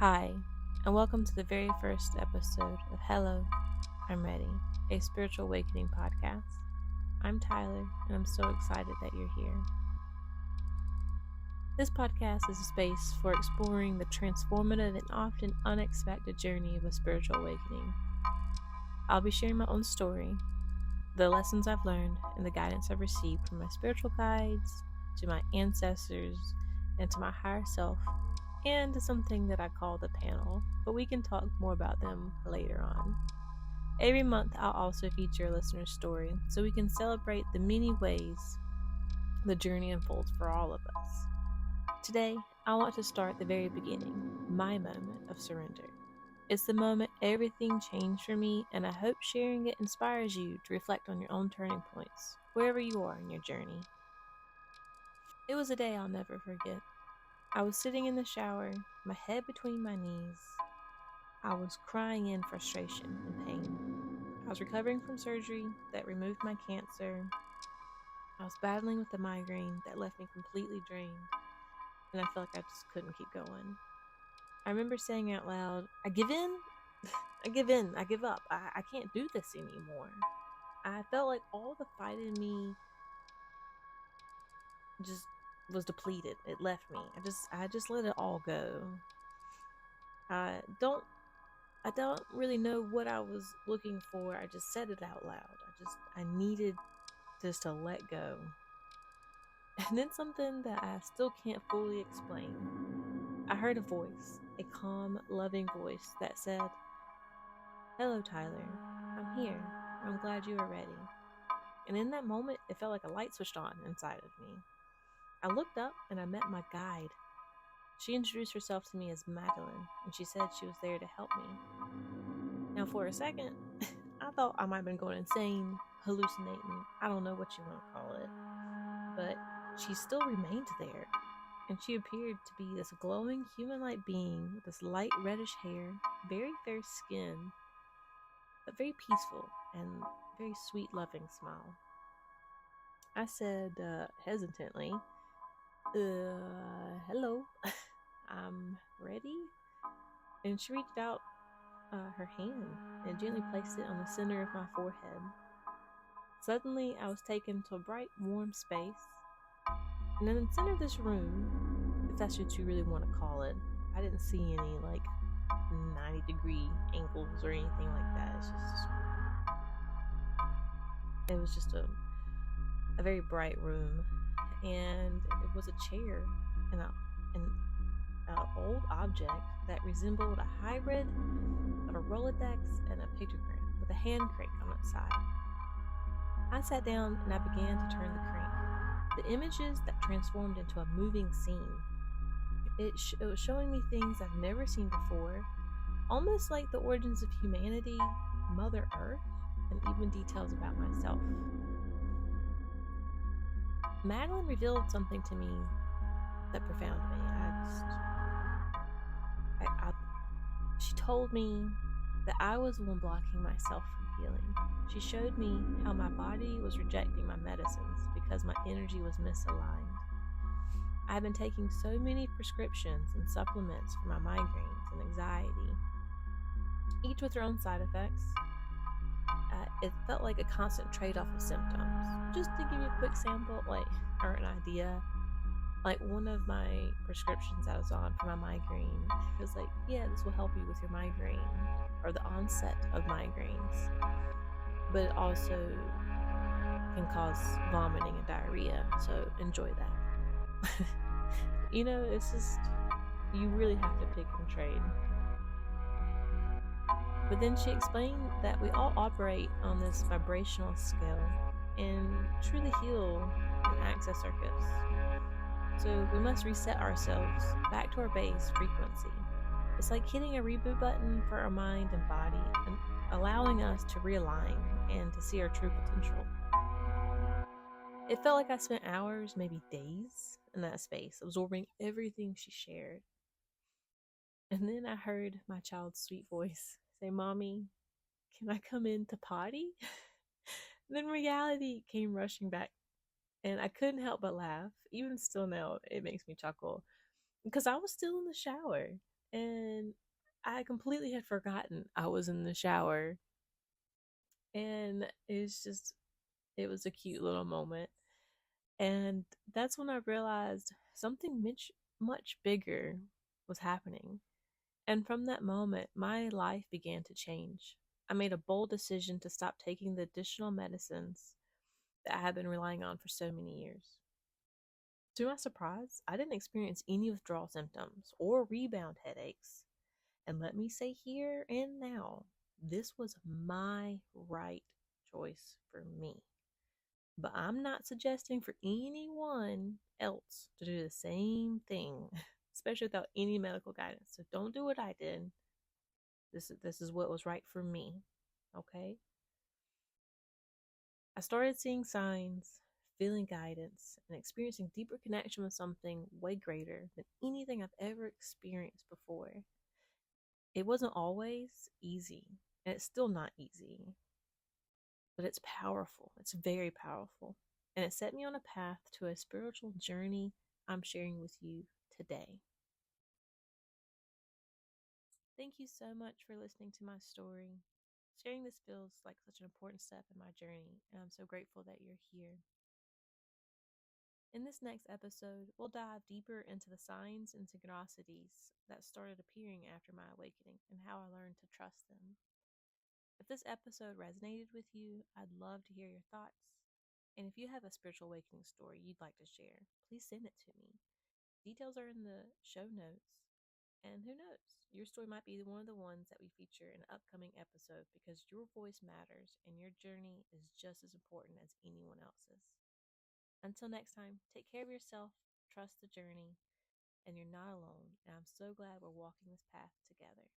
Hi, and welcome to the very first episode of Hello, I'm Ready, a spiritual awakening podcast. I'm Tyler, and I'm so excited that you're here. This podcast is a space for exploring the transformative and often unexpected journey of a spiritual awakening. I'll be sharing my own story, the lessons I've learned, and the guidance I've received from my spiritual guides, to my ancestors, and to my higher self, and to something that I call the panel, but we can talk more about them later on. Every month, I'll also feature a listener's story so we can celebrate the many ways the journey unfolds for all of us. Today, I want to start the very beginning, my moment of surrender. It's the moment everything changed for me, and I hope sharing it inspires you to reflect on your own turning points, wherever you are in your journey. It was a day I'll never forget. I was sitting in the shower, my head between my knees. I was crying in frustration and pain. I was recovering from surgery that removed my cancer. I was battling with a migraine that left me completely drained, and I felt like I just couldn't keep going. I remember saying out loud, I give in. I give in. I give up. I can't do this anymore. I felt like all the fight in me just was depleted. It left me. I just let it all go. I don't really know what I was looking for. I just said it out loud. I needed just to let go. And then something that I still can't fully explain. I heard a voice, a calm, loving voice that said, "Hello, Tyler. I'm here. I'm glad you are ready." And in that moment, it felt like a light switched on inside of me. I looked up and I met my guide. She introduced herself to me as Madeline, and she said she was there to help me. Now, for a second, I thought I might have been going insane, hallucinating. I don't know what you want to call it. But she still remained there, and she appeared to be this glowing human-like being with this light reddish hair, very fair skin, but very peaceful and very sweet, loving smile. I said hesitantly, hello, I'm ready. And she reached out her hand and gently placed it on the center of my forehead. Suddenly, I was taken to a bright, warm space. And in the center of this room, if that's what you really want to call it, I didn't see any 90-degree angles or anything like that. It was just a very bright room, and it was a chair and an old object that resembled a hybrid of a Rolodex and a pictogram with a hand crank on its side. I sat down and I began to turn the crank. The images that transformed into a moving scene. It was showing me things I've never seen before, almost like the origins of humanity, Mother Earth, and even details about myself. Madeline revealed something to me that profound me. She told me that I was the one blocking myself from healing. She showed me how my body was rejecting my medicines because my energy was misaligned. I've been taking so many prescriptions and supplements for my migraines and anxiety, each with their own side effects. It felt like a constant trade-off of symptoms. Just to give you a quick sample, or an idea, one of my prescriptions I was on for my migraine, it was like, yeah, this will help you with your migraine, or the onset of migraines. But it also can cause vomiting and diarrhea, so enjoy that. It's just, you really have to pick and trade. But then she explained that we all operate on this vibrational scale and truly heal and access our gifts. So we must reset ourselves back to our base frequency. It's like hitting a reboot button for our mind and body and allowing us to realign and to see our true potential. It felt like I spent hours, maybe days, in that space, absorbing everything she shared. And then I heard my child's sweet voice say, "Mommy, can I come in to potty?" Then reality came rushing back, and I couldn't help but laugh. Even still now, it makes me chuckle, because I was still in the shower. And I completely had forgotten I was in the shower. And it was a cute little moment. And that's when I realized something much bigger was happening. And from that moment, my life began to change. I made a bold decision to stop taking the additional medicines that I had been relying on for so many years. To my surprise, I didn't experience any withdrawal symptoms or rebound headaches. And let me say here and now, this was my right choice for me. But I'm not suggesting for anyone else to do the same thing, especially without any medical guidance. So don't do what I did. This is what was right for me. Okay? I started seeing signs, feeling guidance, and experiencing deeper connection with something way greater than anything I've ever experienced before. It wasn't always easy, and it's still not easy, but it's powerful. It's very powerful. And it set me on a path to a spiritual journey I'm sharing with you today. Thank you so much for listening to my story. Sharing this feels like such an important step in my journey, and I'm so grateful that you're here. In this next episode, we'll dive deeper into the signs and synchronicities that started appearing after my awakening and how I learned to trust them. If this episode resonated with you, I'd love to hear your thoughts. And if you have a spiritual awakening story you'd like to share, please send it to me. Details are in the show notes. And who knows, your story might be one of the ones that we feature in an upcoming episode because your voice matters and your journey is just as important as anyone else's. Until next time, take care of yourself, trust the journey, and you're not alone. And I'm so glad we're walking this path together.